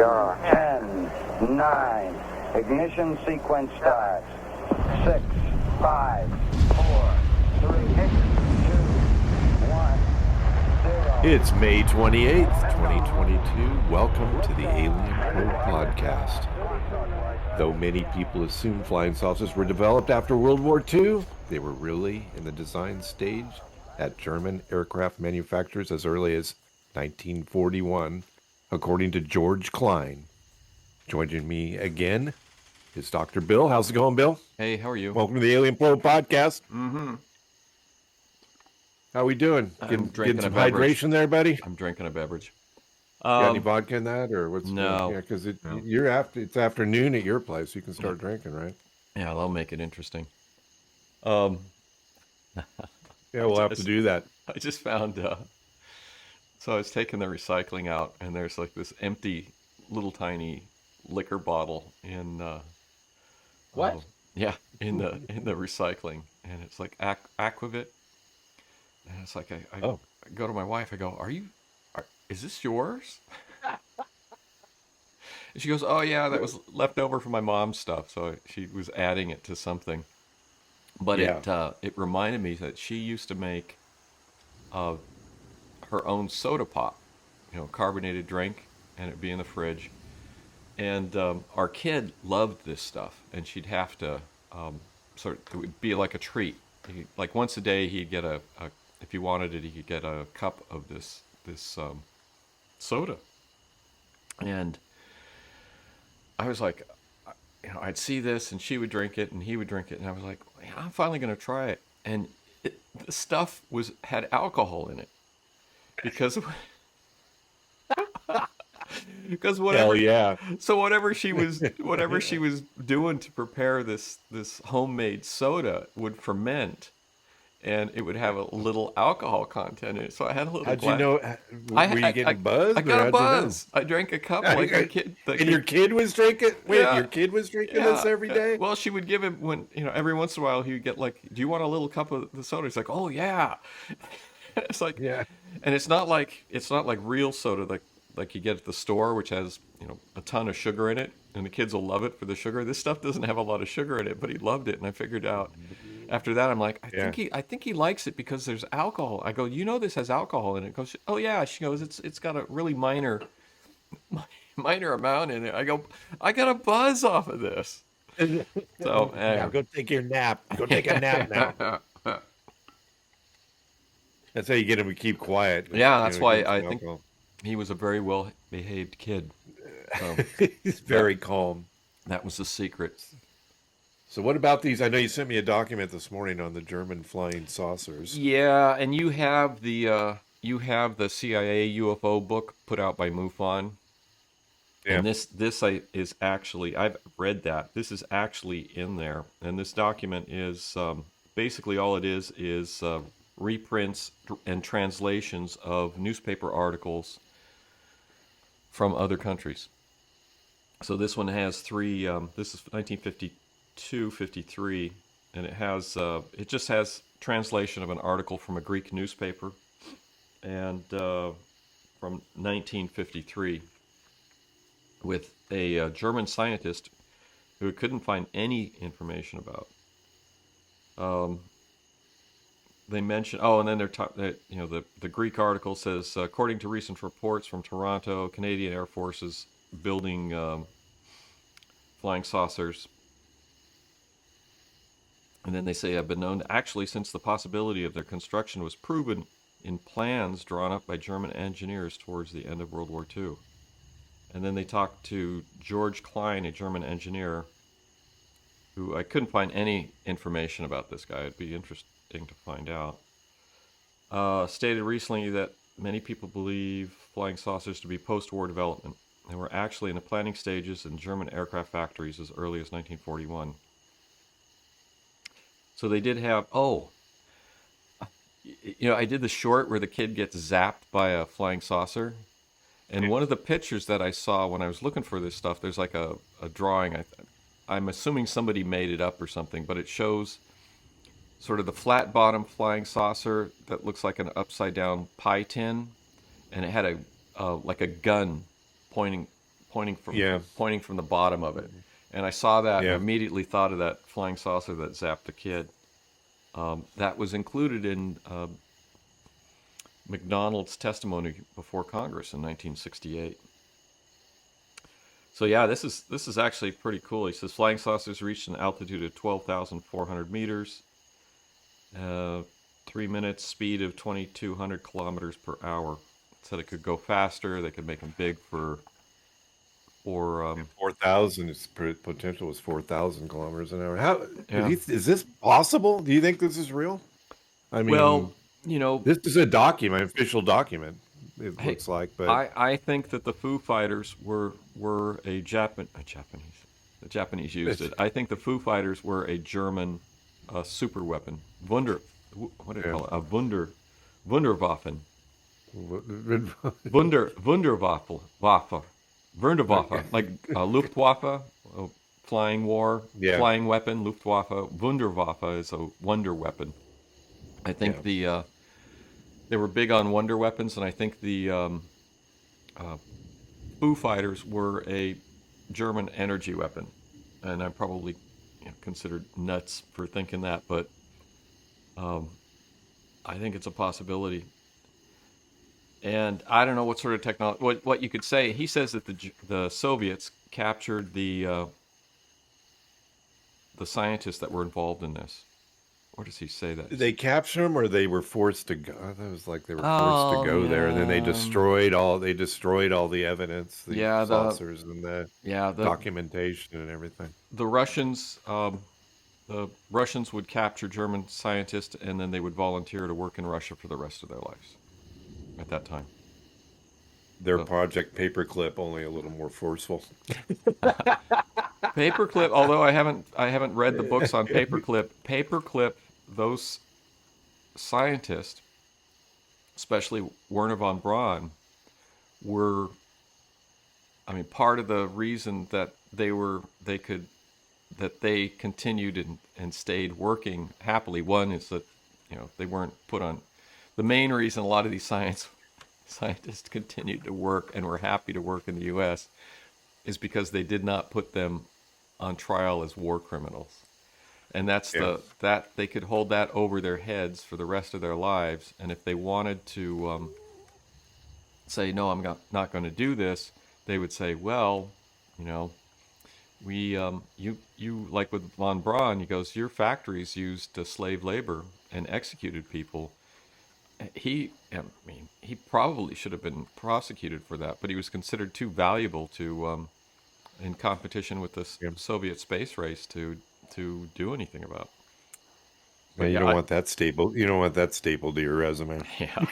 10, 9, ignition sequence starts. 6, 5, 4, 3, 2, 1, 0. It's May 28th, 2022. Welcome to the Alien Probe Podcast. Though many people assume flying saucers were developed after World War II, they were really in the design stage at German aircraft manufacturers as early as 1941, according to George Klein. Joining me again is Dr. Bill. How's it going, Bill? Hey, how are you? Welcome to the Alien Probe Podcast. Mm-hmm. How we doing? I'm Getting some hydration there, buddy? I'm drinking a beverage. Got any vodka in that, or what's? No. Yeah, because it's afternoon at your place. You can start drinking, right? Yeah, that'll make it interesting. Yeah, we'll have to do that. I just found. So I was taking the recycling out, and there's like this empty, little tiny liquor bottle in. What? Yeah, in the recycling, and it's like Aquavit, and it's like I go to my wife. I go, is this yours? And she goes, oh yeah, that was left over from my mom's stuff. So she was adding it to something. But it reminded me that she used to make her own soda pop, carbonated drink, and it'd be in the fridge. And our kid loved this stuff, and she'd have to it would be like a treat. Like once a day, he'd get if he wanted it, he could get a cup of this soda. And I was like, I'd see this, and she would drink it, and he would drink it, and I was like, I'm finally going to try it. And the stuff had alcohol in it because whatever. Hell yeah! So whatever she was doing to prepare this homemade soda would ferment. And it would have a little alcohol content in it. So I had a little How'd glass. you know? Were you getting buzzed? I got a buzz. I drank a cup like a kid. And your kid was drinking? Wait, your kid was drinking this every day? Well, she would give him every once in a while he would get like, do you want a little cup of the soda? He's like, oh yeah. It's like, yeah. And it's not like real soda like you get at the store, which has a ton of sugar in it, and the kids will love it for the sugar. This stuff doesn't have a lot of sugar in it, but he loved it, and I figured out. After that, I'm like, I think he likes it because there's alcohol. I go, this has alcohol in it. He goes, oh yeah. She goes, it's got a really minor amount in it. I go, I got a buzz off of this. So go take your nap. Go take a nap now. That's how you get him to keep quiet. Yeah, that's why I think he was a very well behaved kid. So, he's very calm. That was the secret. So what about these? I know you sent me a document this morning on the German flying saucers. Yeah, and you have the CIA UFO book put out by MUFON. Yeah. And this is actually, I've read that. This is actually in there. And this document is basically all it is reprints and translations of newspaper articles from other countries. So this one has three. This is 1952-53, and it just has translation of an article from a Greek newspaper, and from 1953, with a German scientist who couldn't find any information about. They mention, and then the Greek article says, according to recent reports from Toronto, Canadian Air Force is building flying saucers. And then they say have been known actually since the possibility of their construction was proven in plans drawn up by German engineers towards the end of World War II. And then they talked to George Klein, a German engineer, who I couldn't find any information about this guy. It'd be interesting to find out. Stated recently that many people believe flying saucers to be post-war development. They were actually in the planning stages in German aircraft factories as early as 1941. So they did have, I did the short where the kid gets zapped by a flying saucer. And one of the pictures that I saw when I was looking for this stuff, there's like a drawing. I'm assuming somebody made it up or something, but it shows sort of the flat bottom flying saucer that looks like an upside down pie tin, and it had like a gun pointing pointing Yeah. from the bottom of it. And I saw that Yeah. and immediately thought of that flying saucer that zapped the kid. That was included in McDonald's testimony before Congress in 1968. So yeah, this is actually pretty cool. He says flying saucers reached an altitude of 12,400 meters, 3 minutes, speed of 2,200 kilometers per hour. It said it could go faster. They could make them big for 4,000. Its potential was 4,000 kilometers an hour. How Yeah. is this possible? Do you think this is real? I mean, Well, you know, this is a document, official document. It hey, looks like, but I think that the Foo Fighters were a Japanese. The Japanese used it. I think the Foo Fighters were a German super weapon. What do you call it? A Wunderwaffen. Wunderwaffe, like Luftwaffe, flying flying weapon. Luftwaffe. Wunderwaffe is a wonder weapon. I think they were big on wonder weapons, and I think the Foo Fighters were a German energy weapon. And I'm probably considered nuts for thinking that, but I think it's a possibility. And I don't know what sort of technology, what you could say. He says that the Soviets captured the scientists that were involved in this. Where does he say that? did they capture them, or they were forced to go? I thought it was like they were forced to go there, and then they destroyed all the evidence, the saucers and the documentation and everything. The Russians would capture German scientists, and then they would volunteer to work in Russia for the rest of their lives. At that time, Their Project Paperclip, only a little more forceful. Paperclip. Although I haven't read the books on Paperclip. Paperclip. Those scientists, especially Werner von Braun, were. I mean, part of the reason that they continued and stayed working happily. One is that they weren't put on. The main reason a lot of these scientists continued to work and were happy to work in the U.S. is because they did not put them on trial as war criminals, and that's that they could hold that over their heads for the rest of their lives. And if they wanted to say no, I'm not going to do this, they would say, well, we you like with von Braun, he goes, your factories used slave labor and executed people. He probably should have been prosecuted for that, but he was considered too valuable to, in competition with the Soviet space race, to do anything about. But you don't want that staple. You don't want that stapled to your resume. Yeah.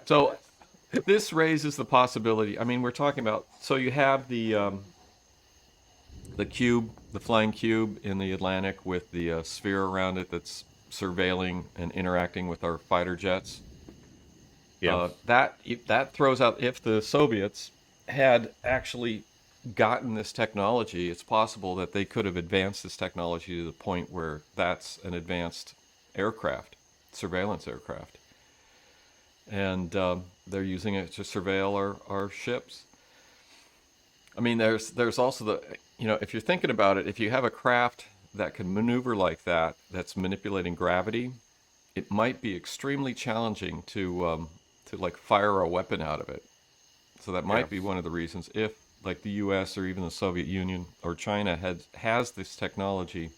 So this raises the possibility. I mean, we're talking about. So you have the cube, the flying cube in the Atlantic with the sphere around it that's surveilling and interacting with our fighter jets. Yeah. That throws out, if the Soviets had actually gotten this technology, it's possible that they could have advanced this technology to the point where that's an advanced aircraft, surveillance aircraft. And they're using it to surveil our ships. I mean, there's also if you're thinking about it, if you have a craft that can maneuver like that, that's manipulating gravity, it might be extremely challenging to like fire a weapon out of it. So that might be one of the reasons, if like the U.S. or even the Soviet Union or China has this technology,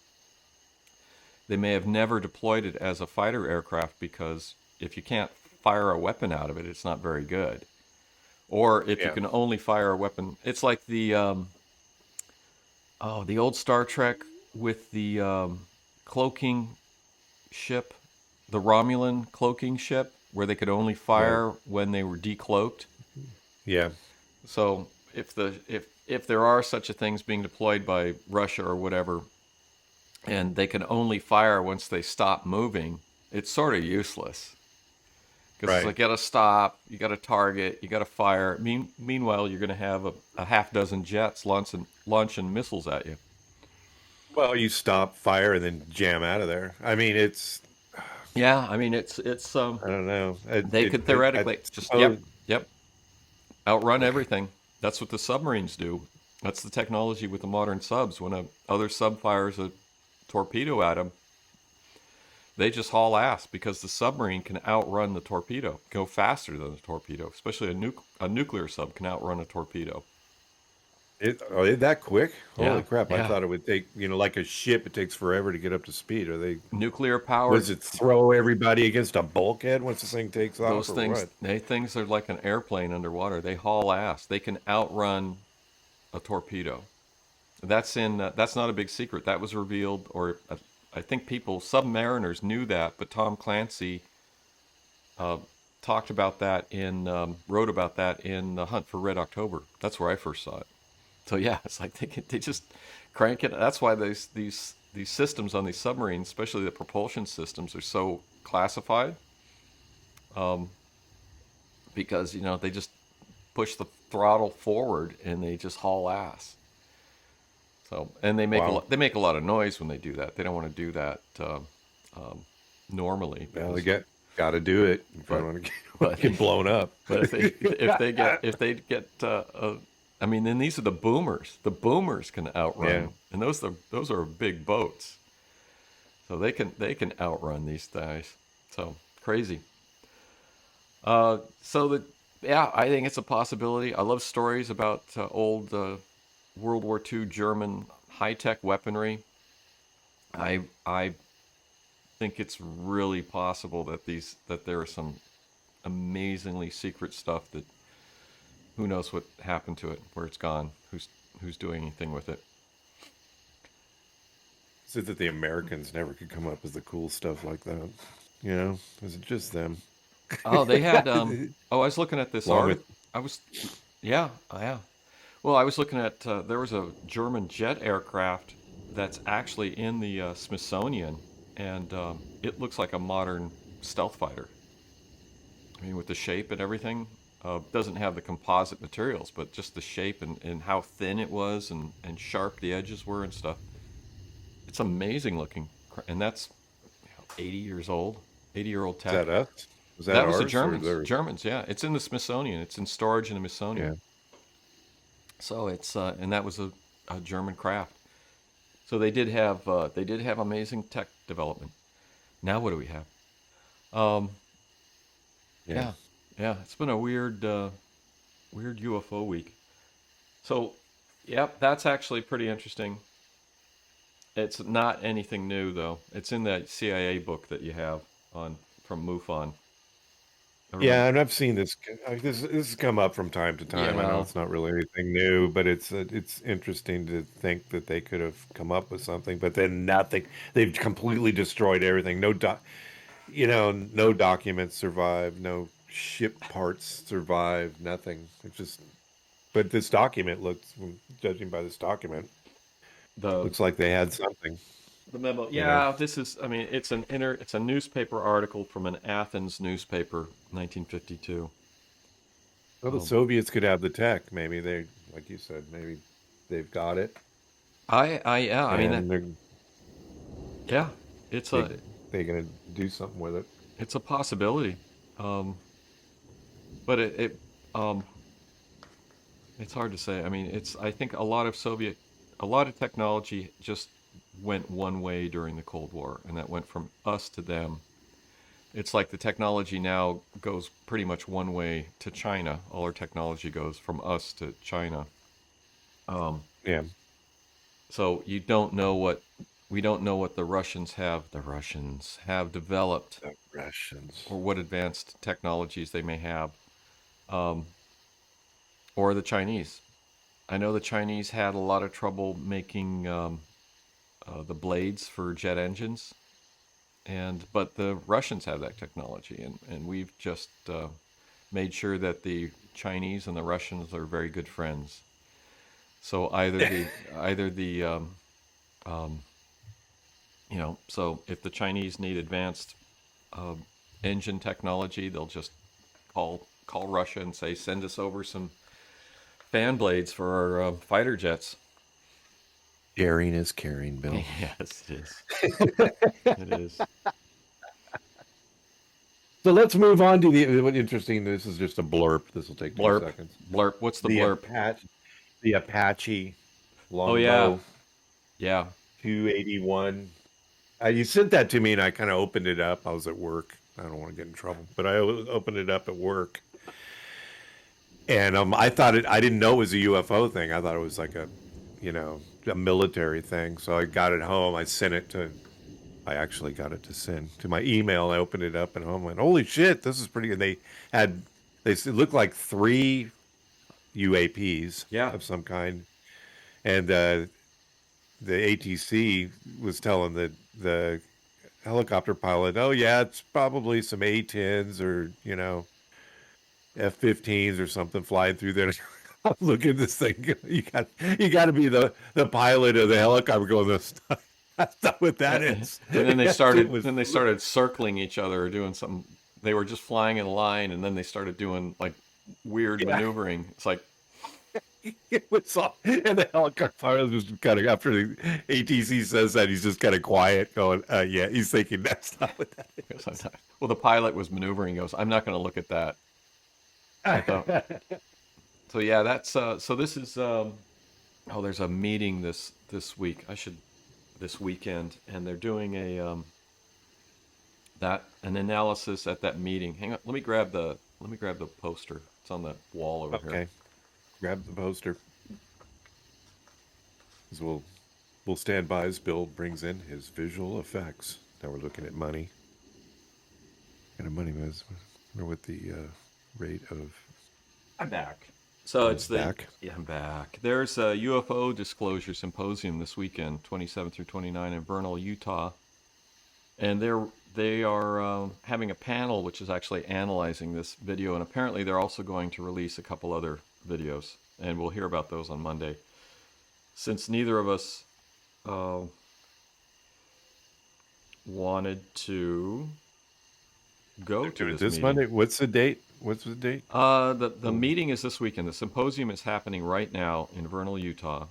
they may have never deployed it as a fighter aircraft, because if you can't fire a weapon out of it, it's not very good. Or if you can only fire a weapon, it's like the old Star Trek with the cloaking ship, the Romulan cloaking ship, where they could only fire when they were decloaked. Yeah. So if there are such a things being deployed by Russia or whatever, and they can only fire once they stop moving, it's sort of useless. Because it's like, you got to stop, you got to target, you got to fire. Meanwhile, you're going to have a half dozen jets launching missiles at you. Well, you stop, fire, and then jam out of there. I mean, it's. Yeah, I mean, it's. I don't know. They could theoretically just. Yep. outrun everything. That's what the submarines do. That's the technology with the modern subs. When a other sub fires a torpedo at them, they just haul ass because the submarine can outrun the torpedo, go faster than the torpedo. Especially a nuclear sub can outrun a torpedo. Is that quick? Yeah, Holy crap! I yeah. thought it would take, like a ship. It takes forever to get up to speed. Are they? Nuclear powered. Was it throw everybody against a bulkhead once the thing takes off, Those or things, what? things are like an airplane underwater. They haul ass. They can outrun a torpedo. That's not a big secret. That was revealed, or I think submariners knew that, but Tom Clancy talked about that wrote about that in The Hunt for Red October. That's where I first saw it. So yeah, it's like they just crank it. That's why these systems on these submarines, especially the propulsion systems, are so classified. Because they just push the throttle forward and they just haul ass. So and they make Wow. they make a lot of noise when they do that. They don't want to do that normally. Well, they got to do it if they want to get blown up. But if they get I mean, then these are the boomers. The boomers can outrun, and those are big boats, so they can outrun these guys. So crazy. I think it's a possibility. I love stories about old World War II German high-tech weaponry. I think it's really possible that there is some amazingly secret stuff that who knows what happened to it, where it's gone, who's doing anything with it. Is it that the Americans never could come up with the cool stuff like that? Is it just them? Oh, they had. I was looking at this article. Yeah. Well, I was looking at. There was a German jet aircraft that's actually in the Smithsonian, and it looks like a modern stealth fighter. I mean, with the shape and everything, doesn't have the composite materials, but just the shape and how thin it was and sharp the edges were and stuff. It's amazing looking, and that's 80 years old, 80-year-old tech. Is that us? That was the Germans. Germans, yeah. It's in the Smithsonian. It's in storage in the Smithsonian. Yeah. So it's and that was a German craft. So they did have amazing tech development. Now what do we have? Yeah. It's been a weird UFO week. So, that's actually pretty interesting. It's not anything new though. It's in that CIA book that you have from MUFON. Yeah, and I've seen this. This has come up from time to time. Yeah. I know it's not really anything new, but it's interesting to think that they could have come up with something, but then nothing. They've completely destroyed everything. No documents survive. No ship parts survive. Nothing. It's just. But this document looks, judging by this document, looks like they had something. The memo. Yeah, this is. I mean, it's a newspaper article from an Athens newspaper, 1952. Well, the Soviets could have the tech. Maybe they, like you said, maybe they've got it. I mean, it's they're gonna do something with it. It's a possibility, but it's hard to say. I mean, I think a lot of technology just went one way during the Cold War, and that went from us to them. It's like the technology now goes pretty much one way to China. All our technology goes from us to China. Yeah. So we don't know what the Russians have developed. The Russians. Or what advanced technologies they may have. Or the Chinese. I know the Chinese had a lot of trouble making the blades for jet engines, but the Russians have that technology, and we've just made sure that the Chinese and the Russians are very good friends. So so if the Chinese need advanced engine technology, they'll just call Russia and say, send us over some fan blades for our fighter jets. Sharing is caring, Bill. Yes, it is. It is. So let's move on to what interesting. This is just a blurb. This will take 2 Blurp, seconds. blurp. What's the The blurp? Apache Oh yeah, longbow yeah. 281. You sent that to me, and I kind of opened it up. I was at work. I don't want to get in trouble, but I opened it up at work, and I thought I didn't know it was a UFO thing. I thought it was like a military thing. So I got it home. I actually got it to send to my email. I opened it up at home. Went, holy shit, this is pretty good. It looked like 3 UAPs Yeah. of some kind, and the ATC was telling the helicopter pilot, "Oh yeah, it's probably some A-10s or F-15s or something flying through there." Look at this thing. You got to be the pilot of the helicopter going, That's not what that And is. then they It started. was. Then they started circling each other or doing something. They were just flying in a line, and then they started doing like weird Yeah, maneuvering. It's like, it was all, and the helicopter pilot was kind of after the ATC says that he's just kind of quiet, going, "Yeah." He's thinking that's not what that is. well, the pilot was maneuvering. He goes, I'm not going to look at that. So yeah, that's so. This is oh, there's a meeting this week. This weekend, and they're doing an analysis at that meeting. Hang on, let me grab the poster. It's on the wall over here. Okay, grab the poster. 'Cause we'll stand by as Bill brings in his visual effects. Now we're looking at money. What kind of money was? I wonder what the rate of. I'm back. So it's back. Yeah, I'm back. There's a UFO disclosure symposium this weekend, 27 through 29 in Vernal, Utah, and they are having a panel which is actually analyzing this video, and apparently they're also going to release a couple other videos, and we'll hear about those on Monday. Since neither of us wanted to go to this meeting. Monday. What's the date? The meeting is this weekend. The symposium is happening right now in Vernal, Utah,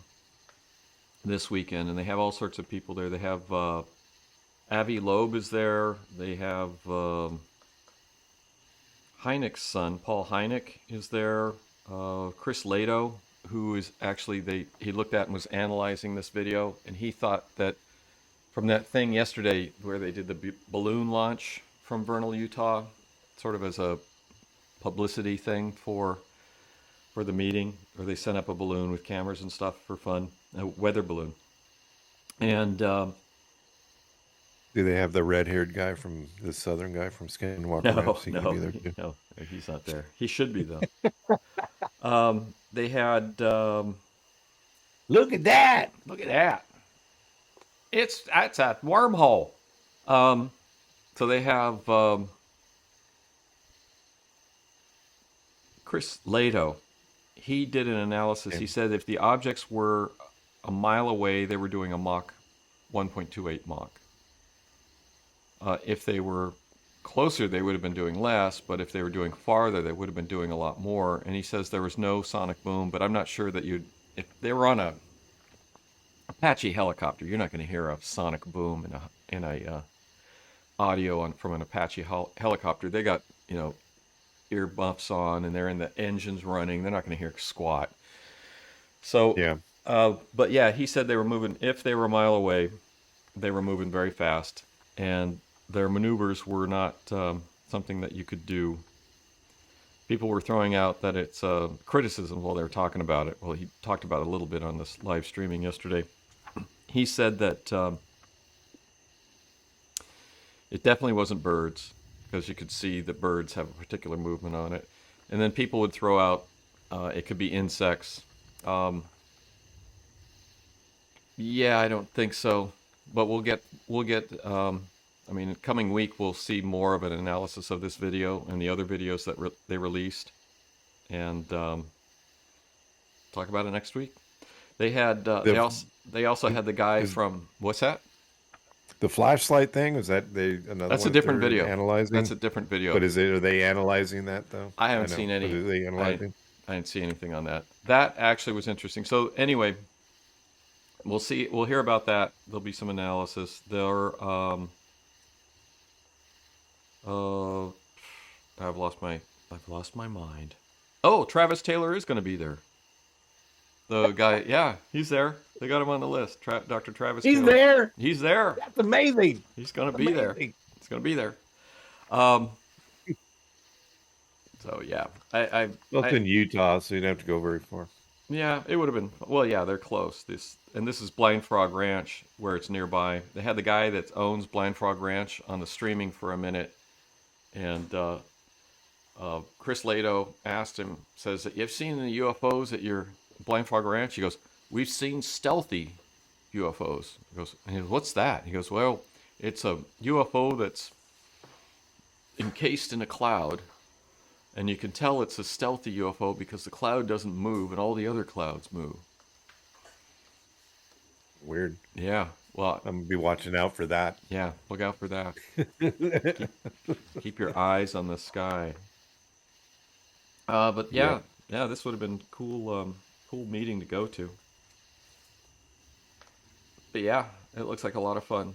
this weekend, and they have all sorts of people there. They have Avi Loeb is there. They have Hynek's son, Paul Hynek, is there. Chris Lato, who is actually he looked at and was analyzing this video, and he thought that from that thing yesterday where they did the balloon launch from Vernal, Utah, sort of as a publicity thing for the meeting, or they sent up a balloon with cameras and stuff for fun, a weather balloon. And do they have the red-haired guy from the southern guy from Skinwalker Ranch? No, he's not there. He should be though. They had look at that. That's a wormhole. So they have Chris Lato. He did an analysis. He said if the objects were a mile away, they were doing a Mach 1.28 Mach. If they were closer, they would have been doing less, but if they were doing farther, they would have been doing a lot more. And he says there was no sonic boom, but I'm not sure that if they were on a Apache helicopter, you're not going to hear a sonic boom in a audio from an Apache helicopter. They got, ear buffs on, and they're in the engines running. They're not going to hear squat. So, yeah. But yeah, he said they were moving. If they were a mile away, they were moving very fast, and their maneuvers were not something that you could do. People were throwing out that it's criticism while they were talking about it. Well, he talked about it a little bit on this live streaming yesterday. He said that it definitely wasn't birds, because you could see that birds have a particular movement on it. And then people would throw out, it could be insects. Yeah, I don't think so. But we'll get. Coming week we'll see more of an analysis of this video and the other videos that they released, and talk about it next week. They had. They also had the guy from. What's that? The flashlight thing, was that another? That's one a different video. Analyzing. That's a different video. But are they analyzing that though? I haven't seen any. Are they analyzing? I didn't see anything on that. That actually was interesting. So anyway, we'll see. We'll hear about that. There'll be some analysis. I've lost my mind. Oh, Travis Taylor is going to be there. The guy, yeah, he's there. They got him on the list. Dr. Travis He's Taylor. there. He's there. That's amazing. He's going to be there. Amazing. He's going to be there. Um. So yeah, Well, it's in Utah, so you don't have to go very far. Yeah, it would have been. Well, yeah, they're close. This is Blind Frog Ranch, where it's nearby. They had the guy that owns Blind Frog Ranch on the streaming for a minute, and Chris Lato asked him, says, "You've seen the UFOs at your Blind Frog Ranch?" He goes, "We've seen stealthy UFOs." He goes, "What's that?" He goes, "Well, it's a UFO that's encased in a cloud." And you can tell it's a stealthy UFO because the cloud doesn't move and all the other clouds move. Weird. Yeah. Well, I'm going to be watching out for that. Yeah, look out for that. keep your eyes on the sky. But yeah, this would have been cool meeting to go to. But yeah, it looks like a lot of fun.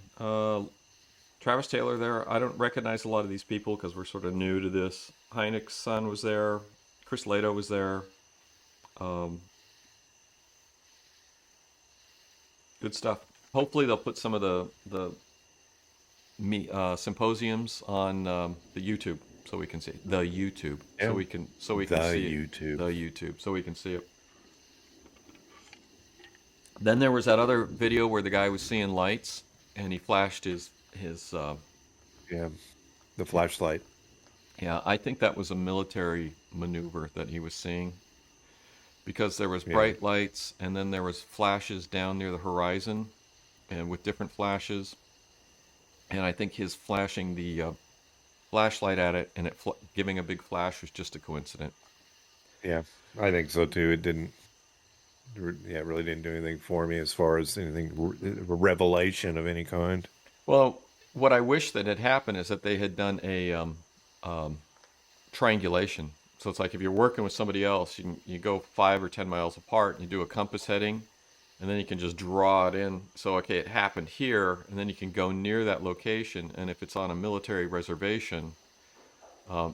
Travis Taylor there. I don't recognize a lot of these people because we're sort of new to this. Hynek's son was there. Chris Lato was there. Good stuff. Hopefully they'll put some of the symposiums on the YouTube so we can see the YouTube. Yeah. So we can see YouTube. The YouTube so we can see it. Then there was that other video where the guy was seeing lights and he flashed his the flashlight. Yeah, I think that was a military maneuver that he was seeing because there was bright lights and then there was flashes down near the horizon and with different flashes. And I think his flashing the flashlight at it and it giving a big flash was just a coincidence. Yeah, I think so too. It didn't. Yeah, it really didn't do anything for me as far as anything a revelation of any kind. Well, what I wish that had happened is that they had done a triangulation. So it's like if you're working with somebody else, you go 5 or 10 miles apart and you do a compass heading, and then you can just draw it in. So, okay, it happened here, and then you can go near that location, and if it's on a military reservation,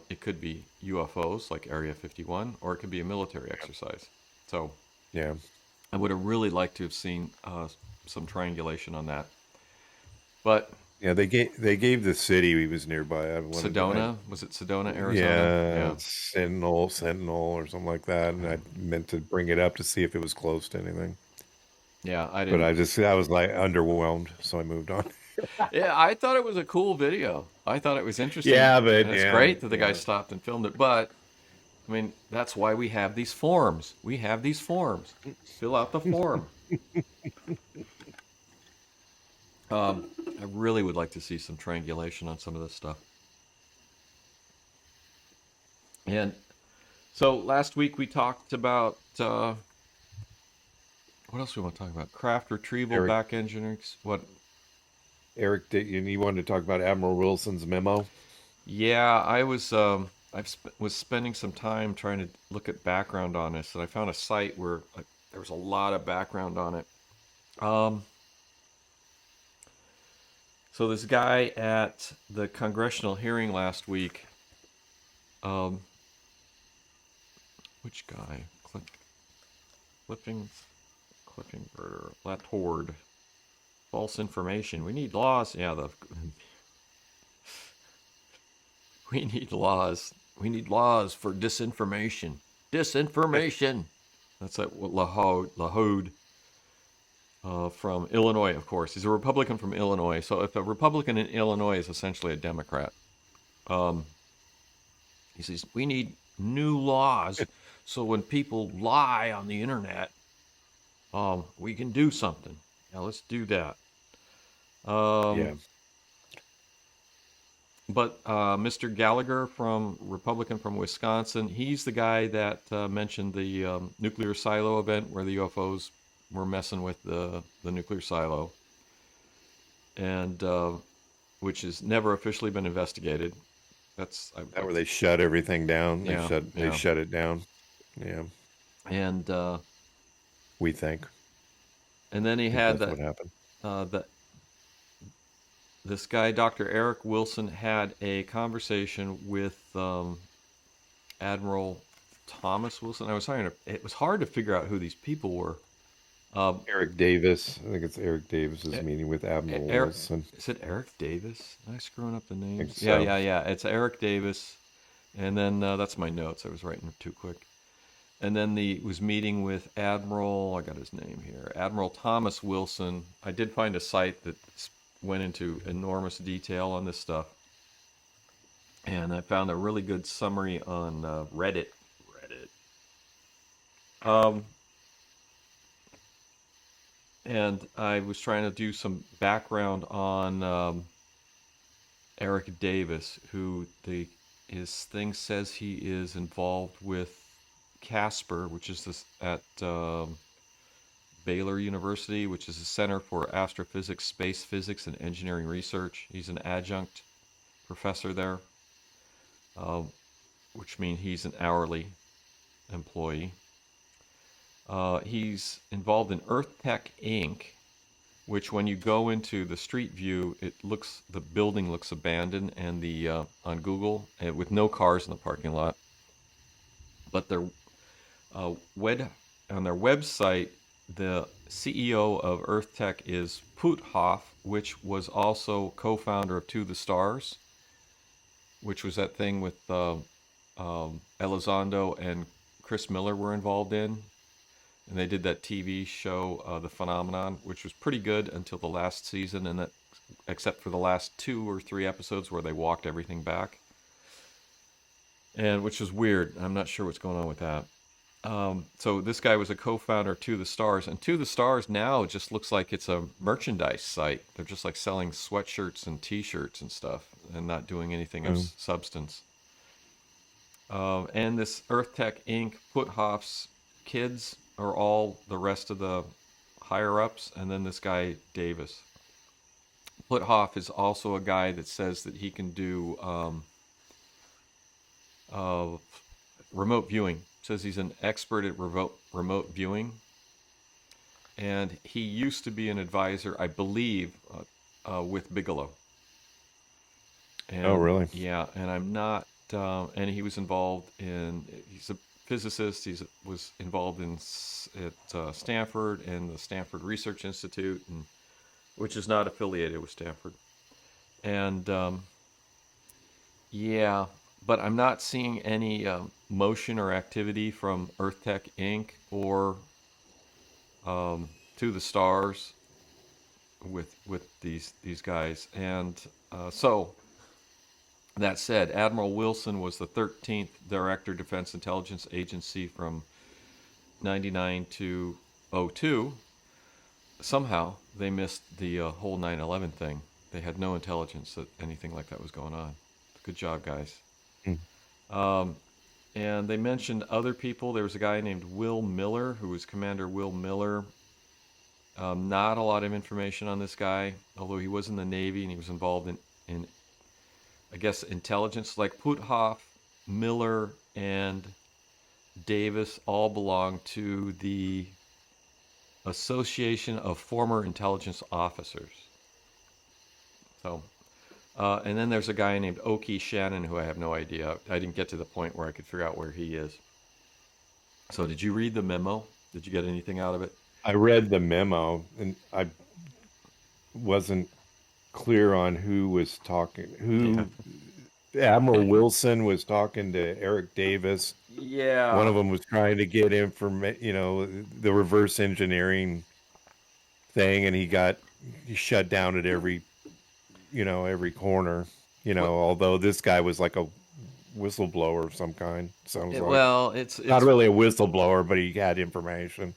it could be UFOs like Area 51, or it could be a military exercise. So yeah, I would have really liked to have seen some triangulation on that. But yeah, they gave the city he was nearby. Sedona? Was it Sedona, Arizona? Yeah. Sentinel or something like that. And I meant to bring it up to see if it was close to anything. Yeah, I didn't. But I was like underwhelmed, so I moved on. Yeah, I thought it was a cool video. I thought it was interesting. Yeah, but and it's great that the guy stopped and filmed it. But I mean, that's why we have these forms. We have these forms. Fill out the form. I really would like to see some triangulation on some of this stuff. And so last week we talked about what else do we want to talk about? Craft retrieval, back engineering. What? Eric, you wanted to talk about Admiral Wilson's memo? Yeah, I was was spending some time trying to look at background on this, and I found a site where there was a lot of background on it. So this guy at the congressional hearing last week, which guy? Cliffingberger, Latord. False information. We need laws. Yeah, we need laws. We need laws for disinformation. Disinformation. That's that LaHood. From Illinois, of course. He's a Republican from Illinois. So if a Republican in Illinois is essentially a Democrat, he says, we need new laws so when people lie on the internet, we can do something. Yeah, let's do that. But Mr. Gallagher, Republican from Wisconsin, he's the guy that mentioned the nuclear silo event where the UFOs were messing with the nuclear silo, and which has never officially been investigated. That's where they shut everything down. Yeah, they shut it down. Yeah, and we think. And then he had that's what happened. this guy, Dr. Eric Wilson, had a conversation with Admiral Thomas Wilson. It was hard to figure out who these people were. Eric Davis. I think it's Eric Davis's meeting with Admiral Wilson. Is it Eric Davis? Am I screwing up the names? I think so. Yeah. It's Eric Davis. And then that's my notes. I was writing too quick. And then was meeting with Admiral, I got his name here, Admiral Thomas Wilson. I did find a site that went into enormous detail on this stuff. And I found a really good summary on Reddit. And I was trying to do some background on Eric Davis, who his thing says he is involved with Casper, which is at Baylor University, which is a Center for Astrophysics, Space Physics, and Engineering Research. He's an adjunct professor there, which means he's an hourly employee. He's involved in Earth Tech Inc., which when you go into the street view, the building looks abandoned, and on Google, with no cars in the parking lot. But on their website, the CEO of Earth Tech is Puthoff, which was also co-founder of To the Stars, which was that thing with Elizondo and Chris Miller were involved in. And they did that TV show, The Phenomenon, which was pretty good until the last season, and except for the last 2 or 3 episodes where they walked everything back, and which was weird. I'm not sure what's going on with that. So this guy was a co-founder of To the Stars, and To the Stars now just looks like it's a merchandise site. They're just like selling sweatshirts and T-shirts and stuff, and not doing anything of substance. And this Earth Tech Inc. Puthoff's kids are all the rest of the higher-ups, and then this guy, Davis. Puthoff is also a guy that says that he can do remote viewing. Says he's an expert at remote viewing. And he used to be an advisor, I believe, with Bigelow. And, oh, really? Yeah, and I'm not... and he was involved he's a physicist. He was involved at Stanford and the Stanford Research Institute, which is not affiliated with Stanford. And yeah, but I'm not seeing any motion or activity from Earth Tech Inc. or To the Stars with these guys. And so that said, Admiral Wilson was the 13th Director, Defense Intelligence Agency from 99 to 02. Somehow they missed the whole 9/11 thing. They had no intelligence that anything like that was going on. Good job, guys. And they mentioned other people. There was a guy named Will Miller, who was Commander Will Miller. Not a lot of information on this guy, although he was in the Navy and he was involved in I guess, intelligence. Like Puthoff, Miller, and Davis all belong to the Association of Former Intelligence Officers. So, and then there's a guy named Oki Shannon, who I have no idea. I didn't get to the point where I could figure out where he is. So did you read the memo? Did you get anything out of it? I read the memo, and I wasn't clear on who was talking. Admiral Wilson was talking to Eric Davis. Yeah. One of them was trying to get information, the reverse engineering thing, and he shut down at every corner, although this guy was like a whistleblower of some kind. Sounds like. Well, it's not really a whistleblower, but he had information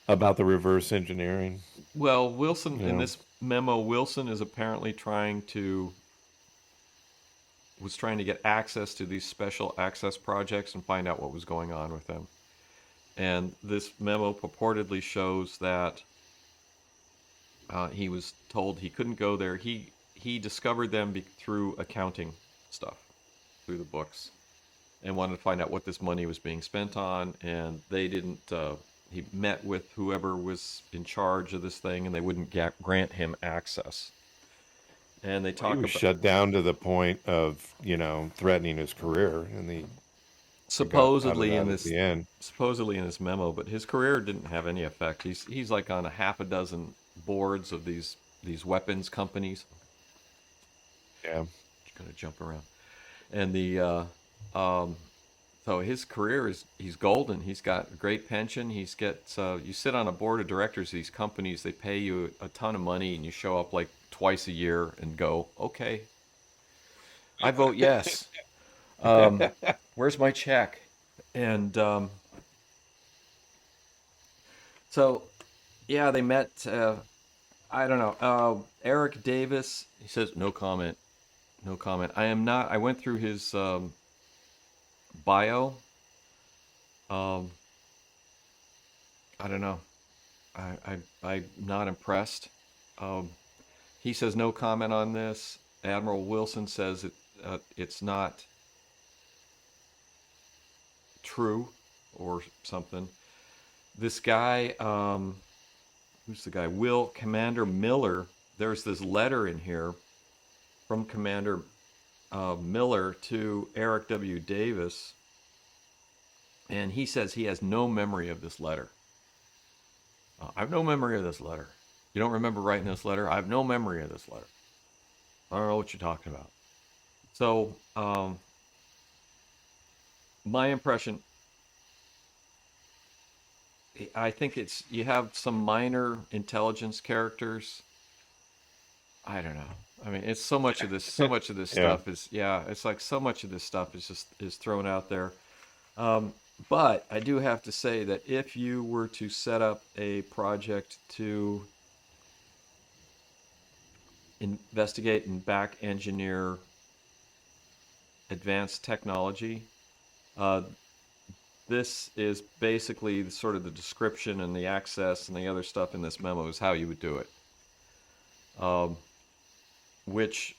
about the reverse engineering. Well, Wilson, in this memo, Wilson is apparently trying to get access to these special access projects and find out what was going on with them. And this memo purportedly shows that he was told he couldn't go there. He discovered them through accounting stuff, through the books, and wanted to find out what this money was being spent on. And they didn't. He met with whoever was in charge of this thing, and they wouldn't grant him access. And they He talk was about shut down to the point of, threatening his career, and he got out of supposedly in that at this the end. supposedly in his memo, but his career didn't have any effect. He's like on a half a dozen boards of these weapons companies. Yeah. Just gonna jump around. And the um, so his career is he's golden. He's got a great pension. He's gets you sit on a board of directors of these companies. They pay you a ton of money, and you show up like twice a year and go, okay, I vote yes. Where's my check? And so yeah, they met. I don't know. Eric Davis. He says no comment. No comment. I am not. I went through his bio. Um, I don't know. I'm not impressed. Um, he says no comment on this. Admiral Wilson says it's not true or something. This guy, who's the guy? Commander Miller. There's this letter in here from Commander Miller to Eric W. Davis, and he says he has no memory of this letter. I have no memory of this letter. You don't remember writing this letter? I have no memory of this letter. I don't know what you're talking about. So, my impression, I think it's you have some minor intelligence characters. I don't know. I mean, it's so much of this. So much of this Yeah. stuff is It's like so much of this stuff is thrown out there. But I do have to say that if you were to set up a project to investigate and back engineer advanced technology, this is basically sort of the description and the access and the other stuff in this memo is how you would do it. Which,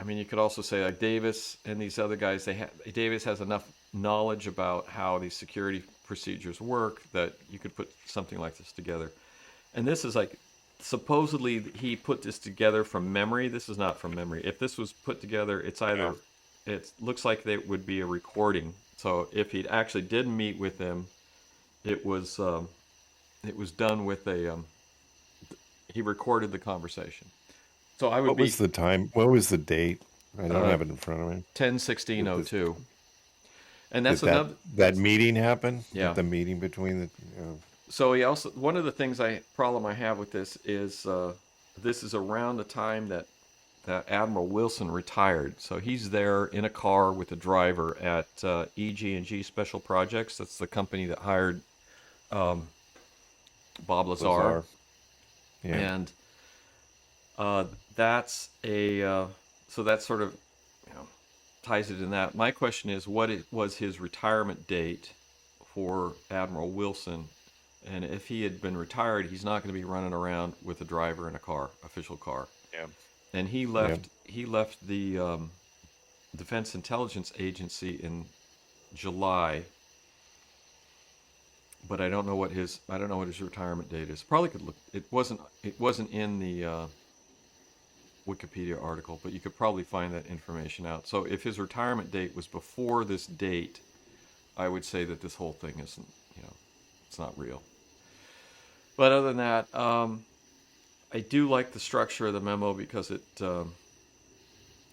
I mean, you could also say like Davis and these other guys. Davis has enough knowledge about how these security procedures work that you could put something like this together. And this is like supposedly he put this together from memory. This is not from memory. If this was put together, it's either it looks like it would be a recording. So if he actually did meet with them, it was done with a he recorded the conversation. So I would What was the time? What was the date? I don't have it in front of me. 10/16/02. And Did that's another that meeting happen? Yeah. Did the meeting between the. So he also one of the things problem I have with this is this is around the time that Admiral Wilson retired. So he's there in a car with a driver at EG&G Special Projects. That's the company that hired Bob Lazar. Yeah. And that's so that sort of ties it in that. My question is, what was his retirement date for Admiral Wilson? And if he had been retired, he's not going to be running around with a driver in a car, official car. Yeah. And he left the Defense Intelligence Agency in July. But I don't know what his retirement date is. Probably could look. It wasn't in the Wikipedia article, but you could probably find that information out. So if his retirement date was before this date, I would say that this whole thing isn't, it's not real. But other than that, I do like the structure of the memo because it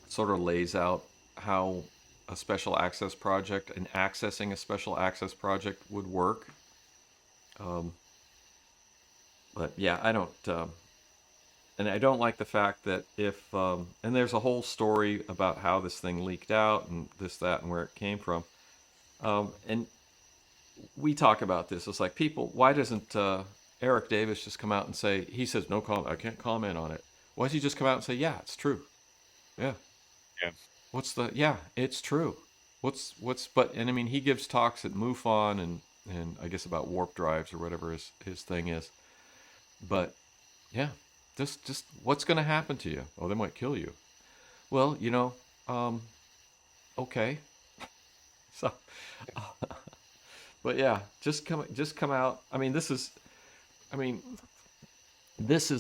sort of lays out how a special access project and accessing a special access project would work. But yeah, I don't, and I don't like the fact that if, and there's a whole story about how this thing leaked out and this, that, and where it came from. And we talk about this. It's like, people, why doesn't Eric Davis just come out and say, he says, no comment, I can't comment on it. Why does he just come out and say, yeah, it's true. Yeah. Yeah. Yeah, it's true. And I mean, he gives talks at MUFON and I guess about warp drives or whatever his thing is. But yeah, just what's going to happen to you? Oh, they might kill you. Well, okay. So, but yeah, just come out. I mean, this is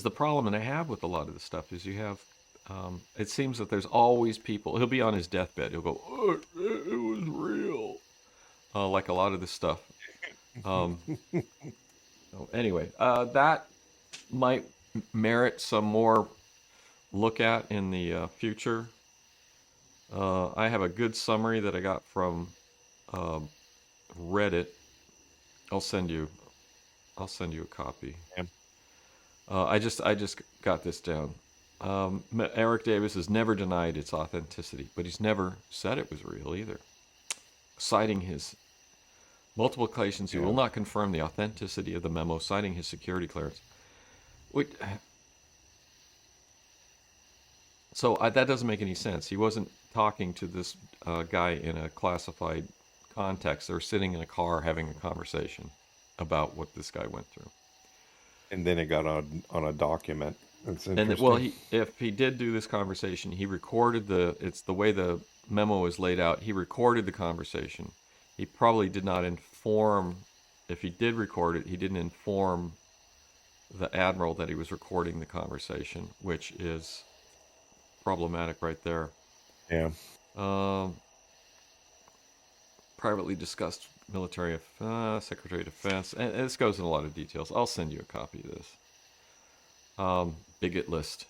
the problem that I have with a lot of this stuff is you have it seems that there's always people. He'll be on his deathbed. He'll go, oh, it was real, like a lot of this stuff. So anyway, that might merit some more look at in the future. I have a good summary that I got from Reddit. I'll send you a copy. Yeah. I just got this down. Eric Davis has never denied its authenticity, but he's never said it was real either. Citing his multiple occasions, he will not confirm the authenticity of the memo, citing his security clearance. So that doesn't make any sense. He wasn't talking to this guy in a classified context. They were sitting in a car having a conversation about what this guy went through. And then it got on a document. That's And interesting. if he did do this conversation, he recorded it's the way the memo is laid out. He recorded the conversation. He probably did not inform, if he did record it, he didn't inform the admiral that he was recording the conversation, which is problematic right there. Yeah. Privately discussed military Secretary of Defense, and this goes in a lot of details. I'll send you a copy of this. Bigot list.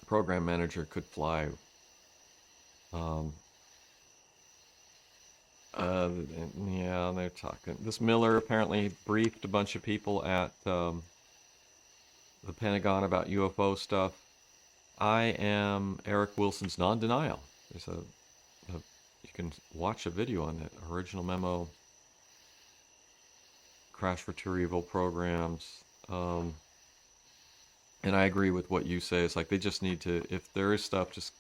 Program manager could fly. Yeah, they're talking. This Miller apparently briefed a bunch of people at the Pentagon about UFO stuff. I am Eric Wilson's non-denial. There's you can watch a video on that original memo. Crash retrieval programs. And I agree with what you say. It's like they just need to, if there is stuff, just,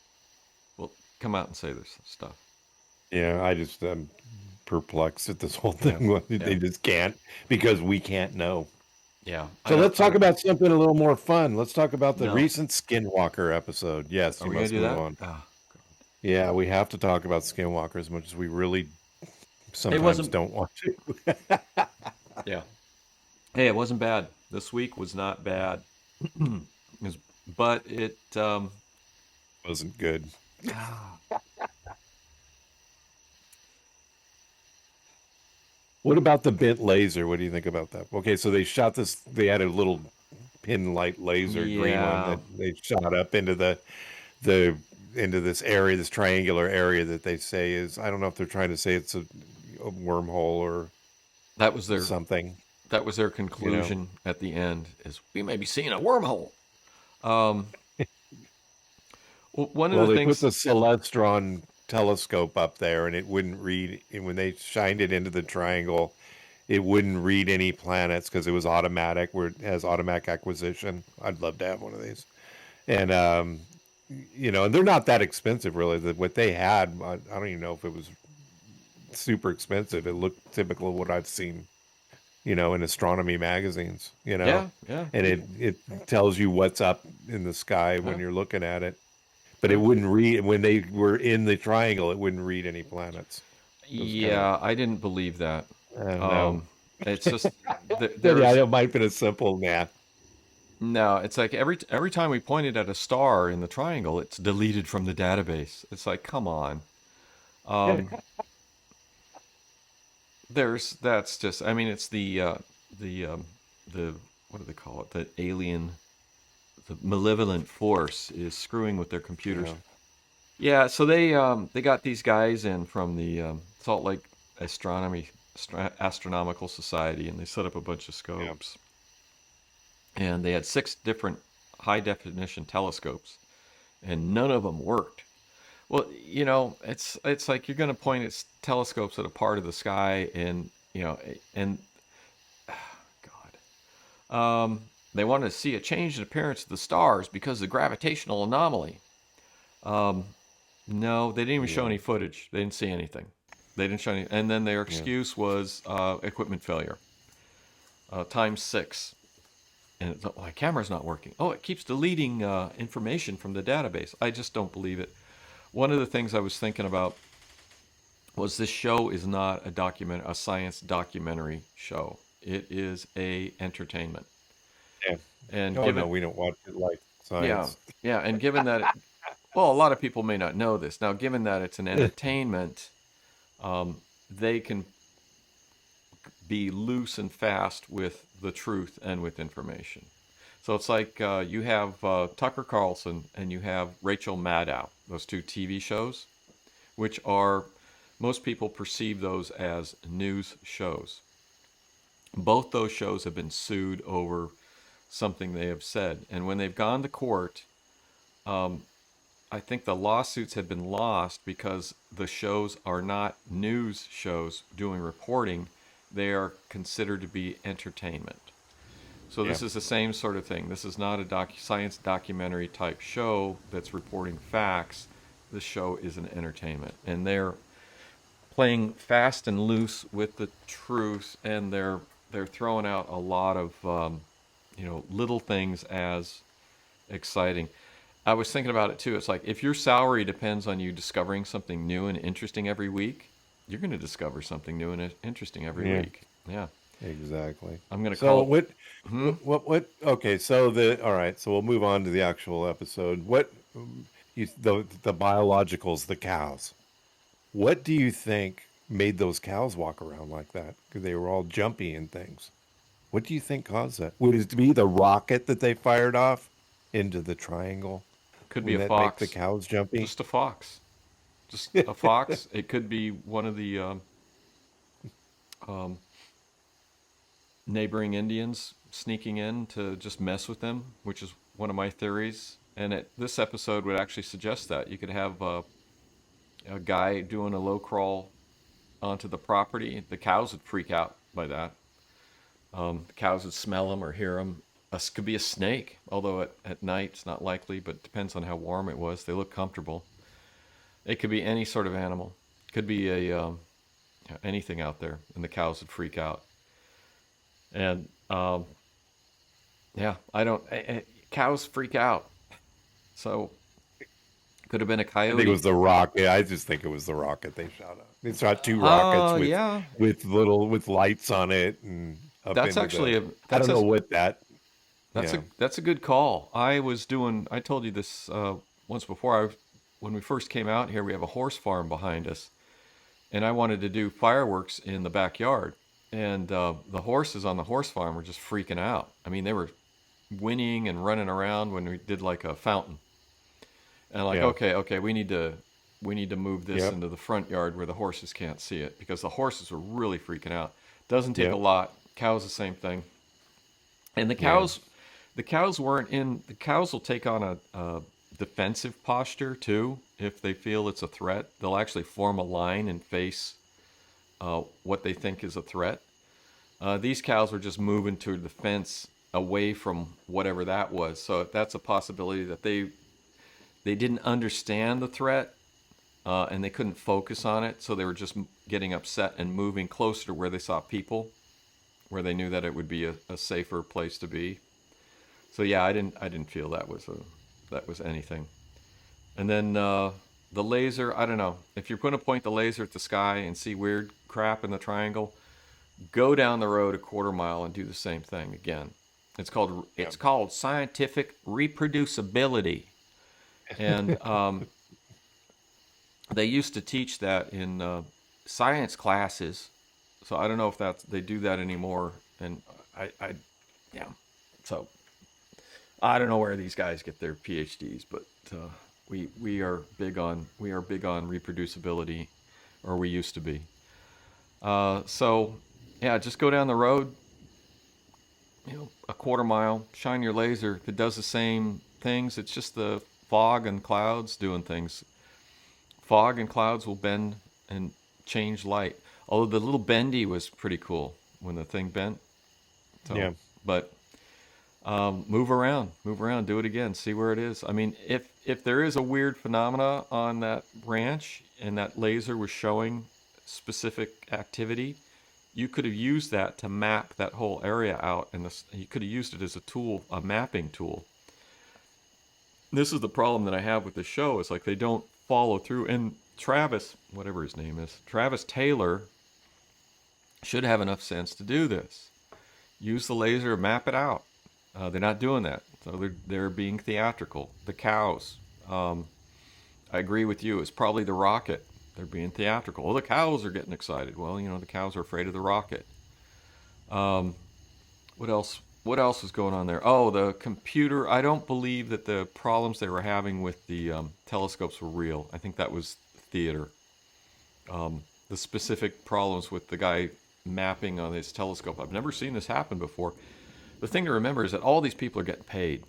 well, come out and say there's stuff. Yeah, I just am perplexed at this whole thing. Yeah. They just can't, because we can't know. Yeah. So let's talk about something a little more fun. Let's talk about the No. recent Skinwalker episode. Yes, Are you we gonna must do move that? on. Oh, God. Yeah, we have to talk about Skinwalker as much as we really sometimes don't want to. Yeah. Hey, it wasn't bad. This week was not bad. But it wasn't good. What about the bent laser? What do you think about that? Okay, so they shot this. They had a little pin light laser, green one, that they shot up into into this area, this triangular area that they say is, I don't know if they're trying to say it's a wormhole or that was their something. That was their conclusion at the end, is we may be seeing a wormhole. One of the things, they put the Celestron telescope up there, and it wouldn't read. And when they shined it into the triangle, it wouldn't read any planets because it was automatic, where it has automatic acquisition. I'd love to have one of these. And and they're not that expensive, really. What they had, I don't even know if it was super expensive. It looked typical of what I've seen, in astronomy magazines. Yeah. And it tells you what's up in the sky when you're looking at it. But it wouldn't read, when they were in the triangle, it wouldn't read any planets. Yeah, I didn't believe that. No. It's just it might have been a simple math. No, it's like every time we pointed at a star in the triangle, it's deleted from the database. It's like, come on. That's just, I mean, it's the what do they call it? The alien, the malevolent force is screwing with their computers. Yeah, so they got these guys in from the Salt Lake Astronomical Society, and they set up a bunch of scopes. And they had 6 different high-definition telescopes, and none of them worked. Well, it's like you're going to point at telescopes at a part of the sky, and they wanted to see a change in appearance of the stars because of the gravitational anomaly. No, they didn't even show any footage. They didn't see anything. They didn't show any, and then their excuse was equipment failure. Times 6. And my camera's not working. Oh, it keeps deleting information from the database. I just don't believe it. One of the things I was thinking about was this show is not a science documentary show. It is a entertainment. Yeah. And no, we don't watch it like science. Yeah. And given that, well, a lot of people may not know this. Now, given that it's an entertainment, they can be loose and fast with the truth and with information. So it's like you have Tucker Carlson and you have Rachel Maddow, those two TV shows, which are, most people perceive those as news shows. Both those shows have been sued over something they have said. And when they've gone to court, I think the lawsuits have been lost because the shows are not news shows doing reporting. They are considered to be entertainment. So this is the same sort of thing. This is not a science documentary type show that's reporting facts. This show is an entertainment. And they're playing fast and loose with the truth, and they're throwing out a lot of little things as exciting. I was thinking about it too. It's like if your salary depends on you discovering something new and interesting every week, you're going to discover something new and interesting every week. Yeah, exactly. I'm going to call. What? Okay, all right. So we'll move on to the actual episode. The biologicals, the cows. What do you think made those cows walk around like that? Because they were all jumpy and things. What do you think caused that? Would it be the rocket that they fired off into the triangle? Could be a fox. Make the cows jumpy? Just a fox. Just a fox. It could be one of the neighboring Indians sneaking in to just mess with them, which is one of my theories. And this episode would actually suggest that. You could have a guy doing a low crawl onto the property. The cows would freak out by that. The cows would smell them or hear them. Could be a snake, although at night it's not likely, but it depends on how warm it was. They look comfortable. It could be any sort of animal. It could be anything out there, and the cows would freak out. And cows freak out. So could have been a coyote. I think it was the rocket. I just think it was the rocket they shot up. They shot two rockets with lights on it, and I don't know what that. That's a good call. I told you this once before. When we first came out here, we have a horse farm behind us, and I wanted to do fireworks in the backyard. And the horses on the horse farm were just freaking out. I mean, they were whinnying and running around when we did like a fountain. And okay, we need to move this into the front yard where the horses can't see it, because the horses were really freaking out. Doesn't take a lot. Cows the same thing. And the cows weren't in. The cows will take on a defensive posture too if they feel it's a threat. They'll actually form a line and face what they think is a threat. These cows were just moving to the fence away from whatever that was. So that's a possibility that they didn't understand the threat and they couldn't focus on it. So they were just getting upset and moving closer to where they saw people, where they knew that it would be a safer place to be. So yeah, I didn't feel that was anything. And then the laser, I don't know. If you're going to point the laser at the sky and see weird crap in the triangle, go down the road a quarter mile and do the same thing again. It's called scientific reproducibility. And they used to teach that in science classes. So I don't know if they do that anymore. And so I don't know where these guys get their PhDs, but we are big on reproducibility, or we used to be. Just go down the road, a quarter mile, shine your laser. If it does the same things, it's just the fog and clouds doing things. Fog and clouds will bend and change light. Although the little bendy was pretty cool when the thing bent. So, but move around, do it again, see where it is. I mean, if there is a weird phenomena on that ranch and that laser was showing specific activity, you could have used that to map that whole area out, and you could have used it as a tool, a mapping tool. This is the problem that I have with the show, is like they don't follow through. And Travis, whatever his name is, Travis Taylor, should have enough sense to do this. Use the laser, map it out. They're not doing that. So they're being theatrical. The cows. I agree with you. It's probably the rocket. They're being theatrical. Well, the cows are getting excited. Well, the cows are afraid of the rocket. What else? What else was going on there? Oh, the computer. I don't believe that the problems they were having with the telescopes were real. I think that was theater. The specific problems with the guy mapping on his telescope. I've never seen this happen before. The thing to remember is that all these people are getting paid.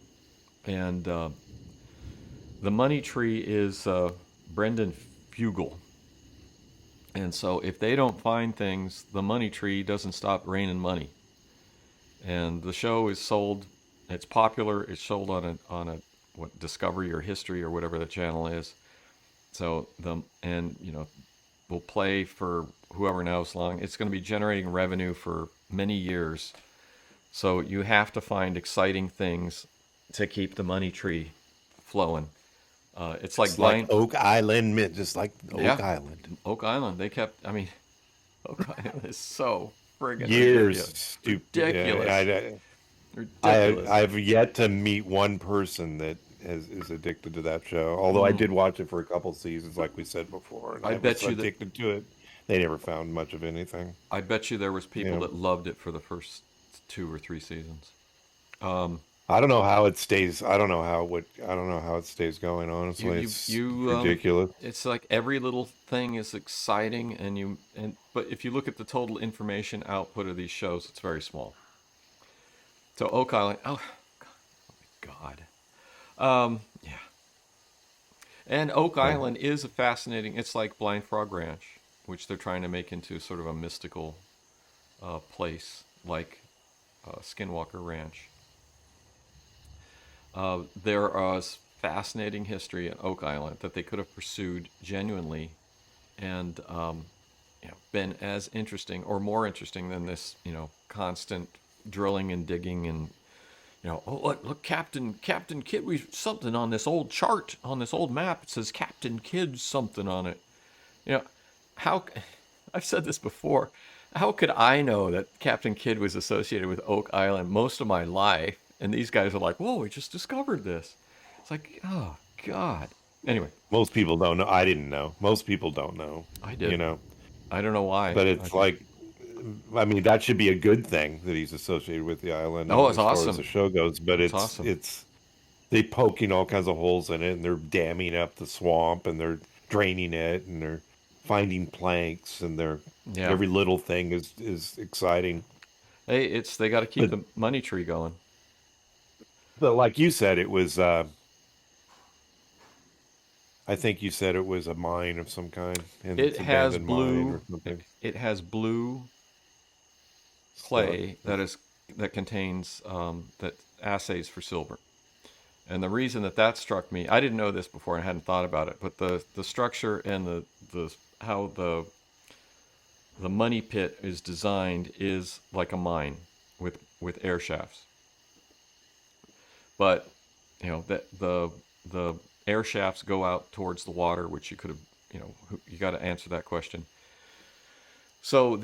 And the money tree is Brendan Fugel. And so if they don't find things, the money tree doesn't stop raining money. And the show is sold, it's popular, it's sold on a what, Discovery or History or whatever the channel is. So we'll play for whoever knows long. It's going to be generating revenue for many years. So you have to find exciting things to keep the money tree flowing. It's like Oak Island, just like Oak Island. Oak Island. Oak Island is so friggin' ridiculous. Ridiculous. I've yet to meet one person that is addicted to that show. Although I did watch it for a couple seasons, like we said before. And I bet you addicted to it. They never found much of anything. I bet you there was people that loved it for the first 2 or 3 seasons. I don't know how it stays. I don't know how it stays going. Honestly, it's ridiculous. It's like every little thing is exciting, but if you look at the total information output of these shows, it's very small. So Oak Island, oh my God, yeah. And Oak Island is a fascinating. It's like Blind Frog Ranch, which they're trying to make into sort of a mystical place, like Skinwalker Ranch. There is fascinating history at Oak Island that they could have pursued genuinely, and been as interesting or more interesting than this, constant drilling and digging and, oh look, Captain Kidd, we something on this old chart on this old map. It says Captain Kidd something on it. How? I've said this before. How could I know that Captain Kidd was associated with Oak Island most of my life? And these guys are like, whoa, we just discovered this. It's like, oh, God. Anyway. Most people don't know. I didn't know. Most people don't know. I did. I don't know why. But it's that should be a good thing that he's associated with the island. Oh, it's awesome. As far as the show goes. But it's awesome. They poking all kinds of holes in it, and they're damming up the swamp, and they're draining it, and they're finding planks, and every little thing is exciting. Hey, they got to keep the money tree going. But like you said, it was, I think you said it was a mine of some kind. It has blue clay that contains that assays for silver. And the reason that struck me, I didn't know this before and I hadn't thought about it, but the structure and how the money pit is designed is like a mine with air shafts. But that the air shafts go out towards the water, which you could have, you got to answer that question. So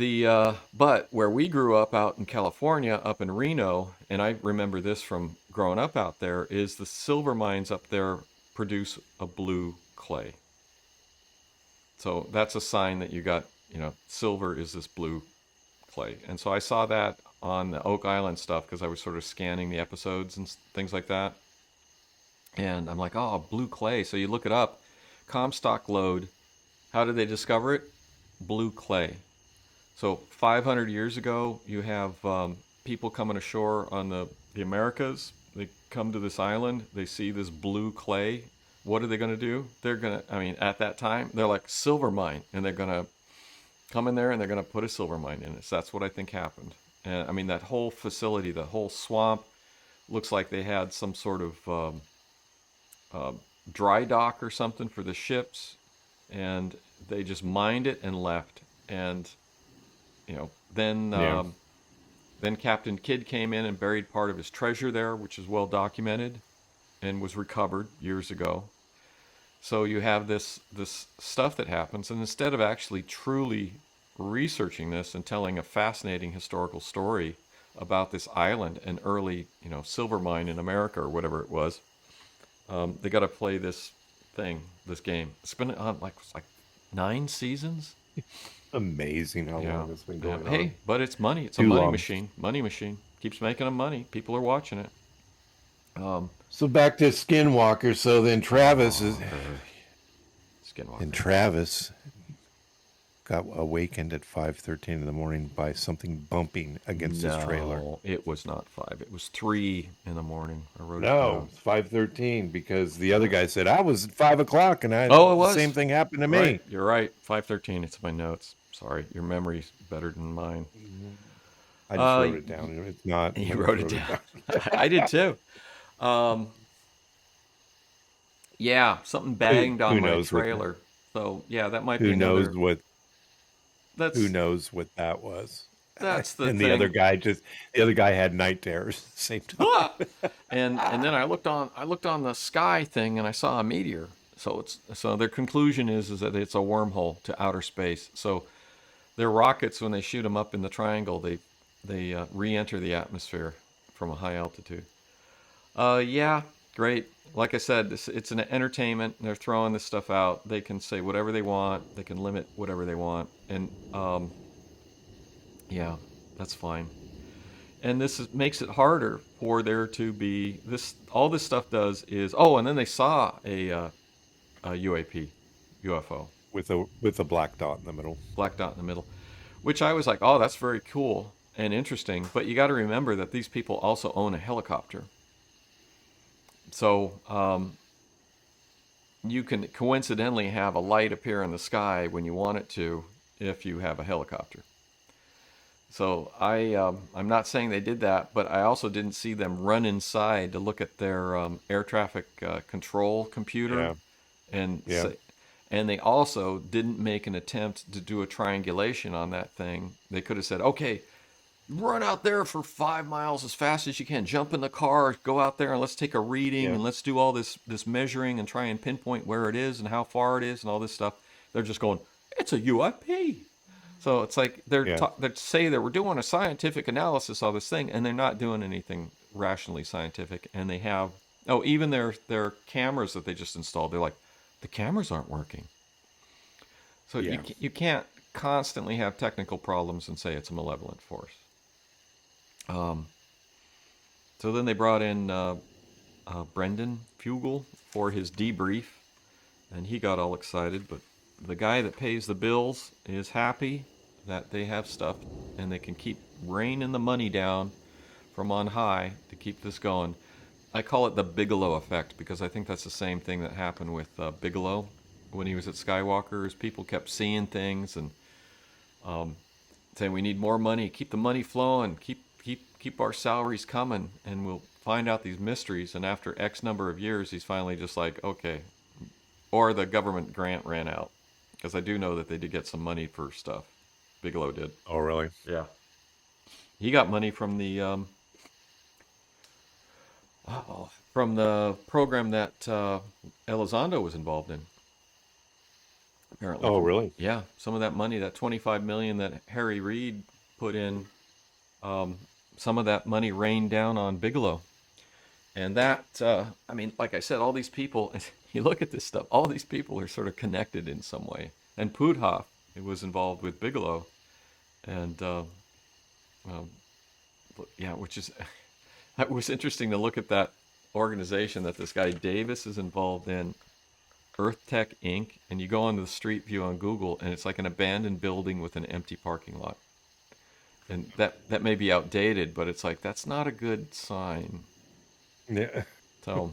but where we grew up out in California, up in Reno, and I remember this from growing up out there, is the silver mines up there produce a blue clay. So that's a sign that you got, silver is this blue clay. And so I saw that on the Oak Island stuff because I was sort of scanning the episodes and things like that. And I'm like, oh, blue clay. So you look it up. Comstock lode. How did they discover it? Blue clay. So 500 years ago, you have people coming ashore on the Americas. They come to this island. They see this blue clay. What are they going to do? They're going to, at that time, they're like silver mine. And they're going to come in there and they're going to put a silver mine in it. So that's what I think happened. And that whole facility, the whole swamp, looks like they had some sort of dry dock or something for the ships, and they just mined it and left. And then Captain Kidd came in and buried part of his treasure there, which is well documented and was recovered years ago. So you have this stuff that happens, and instead of actually truly researching this and telling a fascinating historical story about this island, an early, silver mine in America or whatever it was. They got to play this game. It's been on like 9 seasons. Amazing how long it's been going on. Hey, but it's money. It's a money machine. Money machine keeps making them money. People are watching it. So back to Skinwalker. So then Travis Skinwalker. And Travis got awakened at 5:13 in the morning by something bumping against his trailer. No, it was not 5. It was 3 in the morning. I wrote it No, down. it's 5:13 because the other guy said I was at 5 o'clock and it the was same thing happened to me. Right. You're right. 5:13. It's in my notes. Sorry, your memory's better than mine. I just wrote it down. It's not. You wrote it down. I did too. Yeah, something banged on my trailer. So yeah, that might be. Who knows what that was? That's the and thing. the other guy had night terrors at the same time. and then I looked on the sky thing and I saw a meteor. So their conclusion is that it's a wormhole to outer space. So their rockets, when they shoot them up in the triangle, they re-enter the atmosphere from a high altitude. Yeah, great. Like I said, it's an entertainment. They're throwing this stuff out. They can say whatever they want. They can limit whatever they want. And yeah, that's fine. And makes it harder for there to be this. All this stuff does is and then they saw a UFO with a black dot in the middle. Black dot in the middle, which I was like, oh, that's very cool and interesting. But you got to remember that these people also own a helicopter. So you can coincidentally have a light appear in the sky when you want it to if you have a helicopter. So I'm not saying they did that, but I also didn't see them run inside to look at their air traffic control computer. Yeah. And they also didn't make an attempt to do a triangulation on that thing. They could have said, okay, run out there for 5 miles as fast as you can. Jump in the car, go out there, and let's take a reading, and let's do all this measuring and try and pinpoint where it is and how far it is and all this stuff. They're just going, it's a UFP. So it's like they say that we're doing a scientific analysis of this thing, and they're not doing anything rationally scientific. And they have, even their cameras that they just installed, they're like, the cameras aren't working. So you can't constantly have technical problems and say it's a malevolent force. So then they brought in Brendan Fugel for his debrief, and he got all excited. But the guy that pays the bills is happy that they have stuff, and they can keep raining the money down from on high to keep this going. I call it the Bigelow effect because I think that's the same thing that happened with Bigelow when he was at Skywalker. Is people kept seeing things and saying we need more money, keep the money flowing, keep our salaries coming, and we'll find out these mysteries. And after X number of years, he's finally just like, okay. Or the government grant ran out, because I do know that they did get some money for stuff. Bigelow did. Oh, really? Yeah. He got money from the program that Elizondo was involved in. Apparently. Oh, really? Yeah. Some of that money, that $25 million that Harry Reid put in, some of that money rained down on Bigelow. And that, like I said, all these people, you look at this stuff, all these people are sort of connected in some way. And Pudhoff was involved with Bigelow. And, which is, it was interesting to look at that organization that this guy Davis is involved in, Earth Tech Inc., and you go onto the street view on Google, and it's like an abandoned building with an empty parking lot. And that may be outdated, but it's like, that's not a good sign. Yeah. So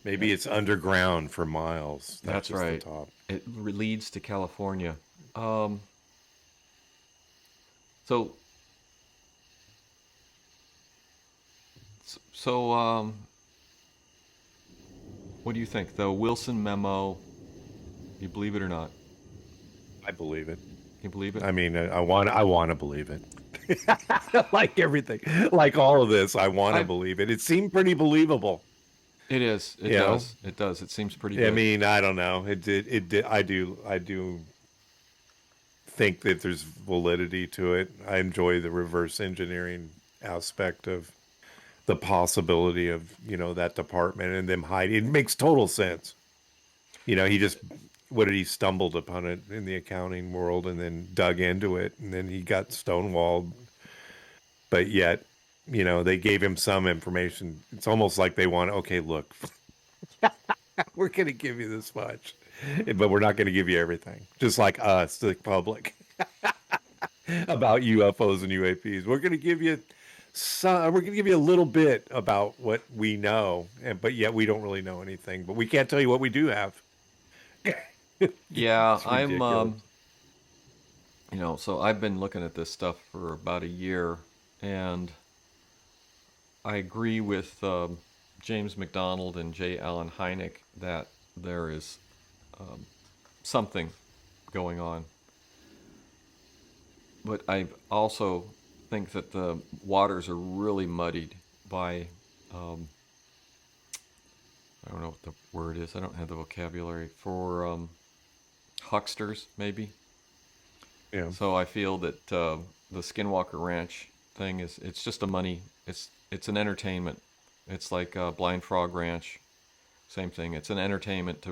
maybe it's underground for miles. That's right. The top. It leads to California. So what do you think? The Wilson memo, you believe it or not? I believe it. You believe it? I mean, I want to believe it. Like everything, like all of this, I want to believe it. It seemed pretty believable. It is. It does. It does. It seems pretty good. I mean, I don't know. It did. I do think that there's validity to it. I enjoy the reverse engineering aspect of the possibility of, that department and them hiding. It makes total sense. He stumbled upon it in the accounting world and then dug into it, and then he got stonewalled. But yet, they gave him some information. It's almost like they want, okay, look, we're going to give you this much, but we're not going to give you everything. Just like us, the public, about UFOs and UAPs. We're going to give you a little bit about what we know, but yet we don't really know anything. But we can't tell you what we do have. Yeah, It's ridiculous. so I've been looking at this stuff for about a year, and I agree with James McDonald and J. Allen Hynek that there is something going on. But I also think that the waters are really muddied by, I don't know what the word is. I don't have the vocabulary for hucksters, maybe. Yeah. So I feel that the Skinwalker Ranch thing it's just a money. It's an entertainment. It's like Blind Frog Ranch, same thing. It's an entertainment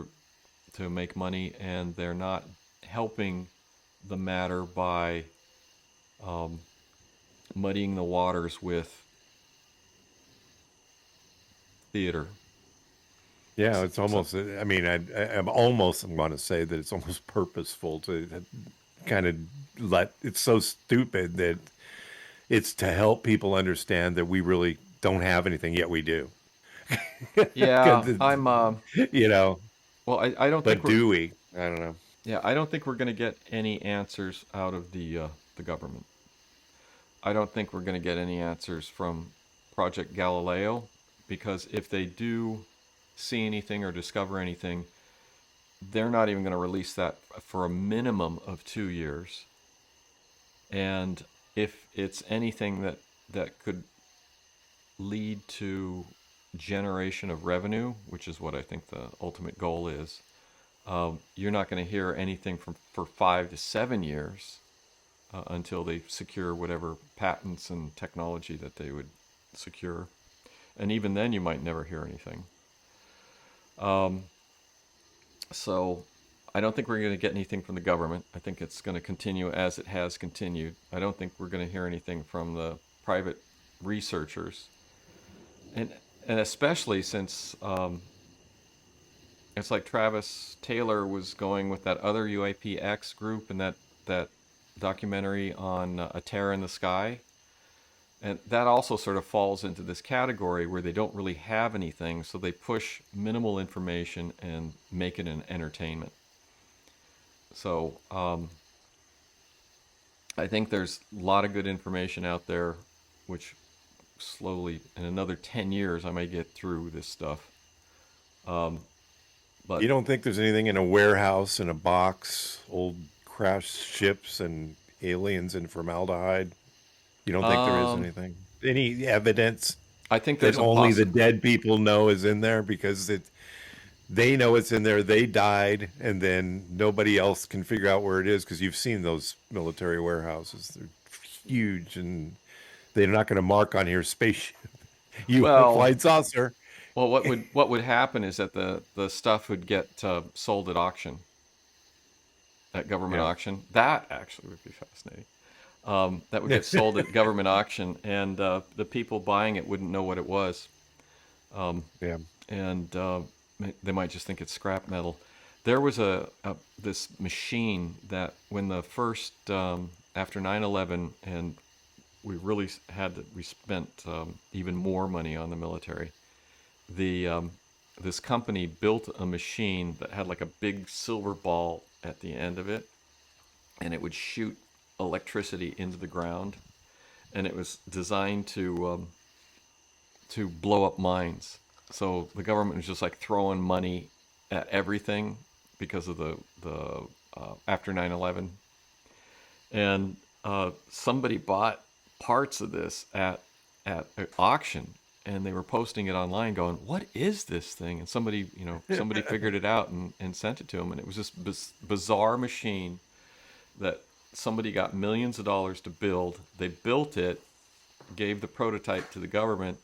to make money, and they're not helping the matter by muddying the waters with theater. Yeah, it's almost. I mean, I'm almost want to say that it's almost purposeful to kind of let. It's so stupid that it's to help people understand that we really don't have anything, yet we do. Yeah, I'm. Well, I don't think But do we? I don't know. Yeah, I don't think we're going to get any answers out of the government. I don't think we're going to get any answers from Project Galileo, because if they do see anything or discover anything, they're not even going to release that for a minimum of 2 years. And if it's anything that could lead to generation of revenue, which is what I think the ultimate goal is, you're not going to hear anything for 5 to 7 years until they secure whatever patents and technology that they would secure. And even then, you might never hear anything. So I don't think we're going to get anything from the government. I think it's going to continue as it has continued. I don't think we're going to hear anything from the private researchers. And especially since it's like Travis Taylor was going with that other UAPX group and that documentary on A Terror in the Sky. And that also sort of falls into this category where they don't really have anything, so they push minimal information and make it an entertainment. So I think there's a lot of good information out there, which slowly, in another 10 years, I may get through this stuff. But You don't think there's anything in a warehouse, in a box, old crashed ships and aliens and formaldehyde? You don't think there is anything? Any evidence I think that there's only the dead people know is in there because they know it's in there, they died, and then nobody else can figure out where it is, because you've seen those military warehouses. They're huge, and they're not going to mark on here spaceship. Flight saucer. Well, what would happen is that the stuff would get sold at auction, at government auction. That actually would be fascinating. That would get sold at government auction, and the people buying it wouldn't know what it was. And they might just think it's scrap metal. There was this machine that when the first after 9/11, and we spent even more money on the military. This company built a machine that had like a big silver ball at the end of it, and it would shoot electricity into the ground, and it was designed to blow up mines. So the government was just like throwing money at everything because of the after 9/11, and somebody bought parts of this at an auction, and they were posting it online going, what is this thing? And somebody figured it out and sent it to them, and it was this bizarre machine that somebody got millions of dollars to build. They built it, gave the prototype to the government,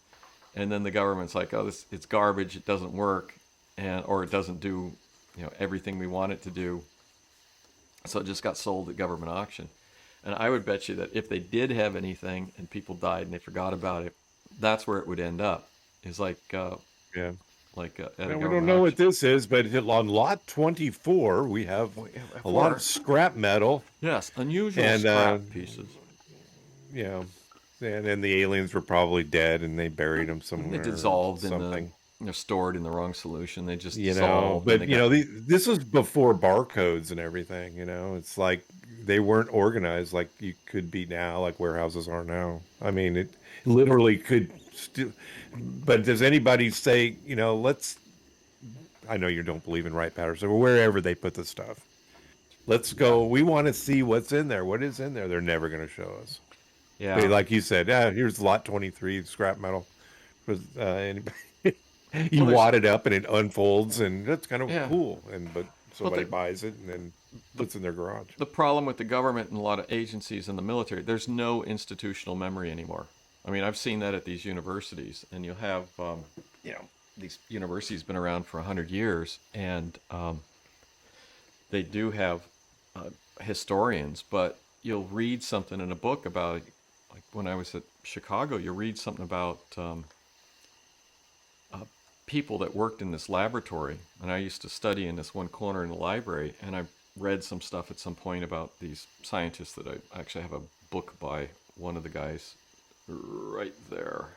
and then the government's like, "Oh, it's garbage. It doesn't work, or it doesn't do, everything we want it to do." So it just got sold at government auction. And I would bet you that if they did have anything and people died and they forgot about it, that's where it would end up. Is like Yeah. at a Now, we don't government know what auction. this is, but on lot 24, we have a lot of scrap metal. Yes, unusual And, scrap pieces. and then the aliens were probably dead and they buried them They somewhere. dissolved something. they're stored in the wrong solution. They just You know, dissolved. but this was before barcodes and everything. It's like they weren't organized like you could be now, like warehouses are now. I mean, it literally could still. But does anybody say, let's? I know you don't believe in Wright Patterson, but wherever they put the stuff, let's go. We want to see what's in there. What is in there? They're never going to show us. Yeah. Like you said, here's lot 23, scrap metal. Anybody. You wad it up and it unfolds, and that's kind of cool. But somebody buys it and then puts it in their garage. The problem with the government and a lot of agencies in the military, there's no institutional memory anymore. I mean, I've seen that at these universities, and you'll have, these universities been around for 100 years, and they do have historians, but you'll read something in a book about, like when I was at Chicago, you read something about people that worked in this laboratory, and I used to study in this one corner in the library, and I read some stuff at some point about these scientists that I actually have a book by one of the guys right there.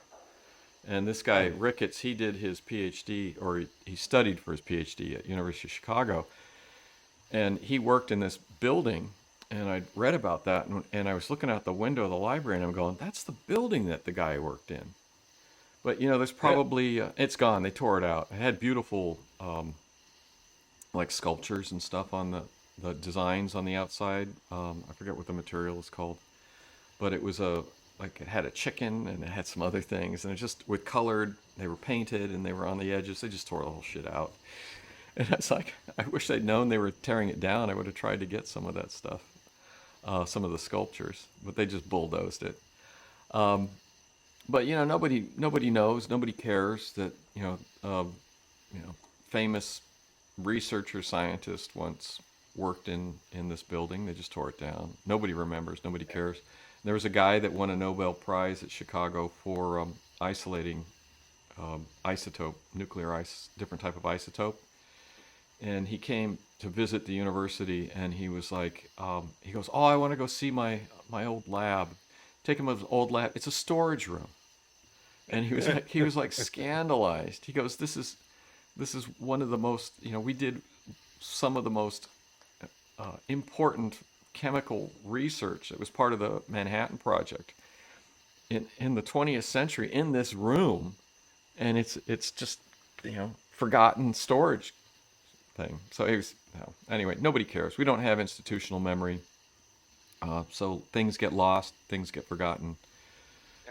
And this guy, Ricketts, he did his PhD, or he studied for his PhD at University of Chicago, and he worked in this building, and I'd read about that, and I was looking out the window of the library, and I'm going, that's the building that the guy worked in. But, there's probably, it's gone. They tore it out. It had beautiful, like sculptures and stuff on the designs on the outside. I forget what the material is called. But it was it had a chicken and it had some other things. And it just, with colored, they were painted and they were on the edges. They just tore the whole shit out. And it's like, I wish I'd known they were tearing it down. I would have tried to get some of that stuff, some of the sculptures. But they just bulldozed it. But nobody knows, nobody cares that famous researcher scientist once worked in this building. They just tore it down. Nobody remembers. Nobody cares. There was a guy that won a Nobel Prize at Chicago for isolating isotope, different type of isotope. And he came to visit the university, and he was like, he goes, "Oh, I want to go see my old lab." Take him to his old lab. It's a storage room. And he was like scandalized. He goes, this is one of the most, we did some of the most important chemical research that was part of the Manhattan Project in the 20th century in this room, and it's just forgotten storage thing. So it was, anyway, nobody cares. We don't have institutional memory, so things get lost, things get forgotten.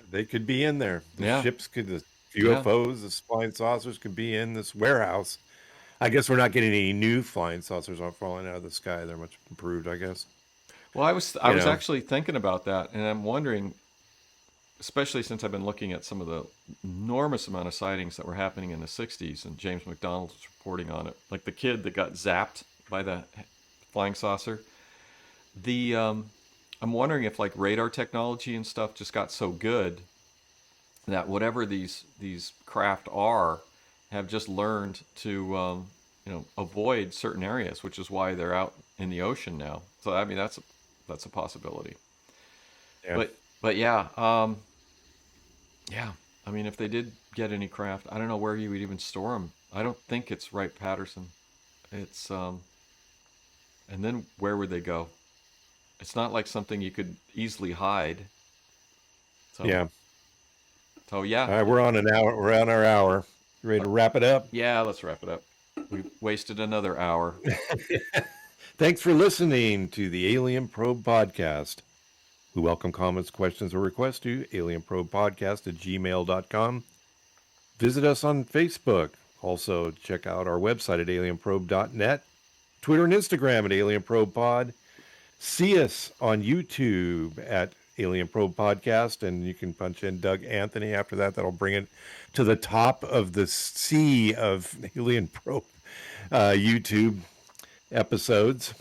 They could be in there. The ships could, the UFOs, the flying saucers could be in this warehouse. I guess we're not getting any new flying saucers aren't falling out of the sky. They're much improved, I guess. Well, I was actually thinking about that, and I'm wondering, especially since I've been looking at some of the enormous amount of sightings that were happening in the 60s, and James McDonald was reporting on it, like the kid that got zapped by the flying saucer. I'm wondering if like radar technology and stuff just got so good that whatever these craft have just learned to avoid certain areas, which is why they're out in the ocean now. So I mean that's a possibility. Yeah. But yeah, I mean if they did get any craft, I don't know where you would even store them. I don't think it's Wright Patterson. It's and then where would they go? It's not like something you could easily hide. So yeah. All right, we're on an hour. We're on our hour. Ready to wrap it up? Yeah, let's wrap it up. We've wasted another hour. Thanks for listening to the Alien Probe Podcast. We welcome comments, questions, or requests to alienprobepodcast@gmail.com. Visit us on Facebook. Also, check out our website at alienprobe.net, Twitter and Instagram at alienprobepod. See us on YouTube at Alien Probe Podcast, and you can punch in Doug Anthony after that. That'll bring it to the top of the sea of Alien Probe YouTube episodes.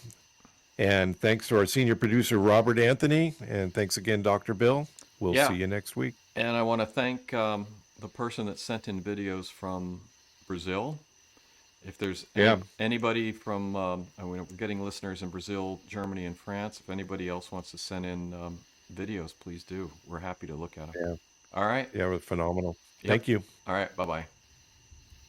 And thanks to our senior producer, Robert Anthony. And thanks again, Dr. Bill. We'll see you next week. And I want to thank the person that sent in videos from Brazil. If there's anybody from, we're getting listeners in Brazil, Germany, and France. If anybody else wants to send in videos, please do. We're happy to look at them. Yeah. All right. Yeah, it was phenomenal. Thank you. All right. Bye-bye.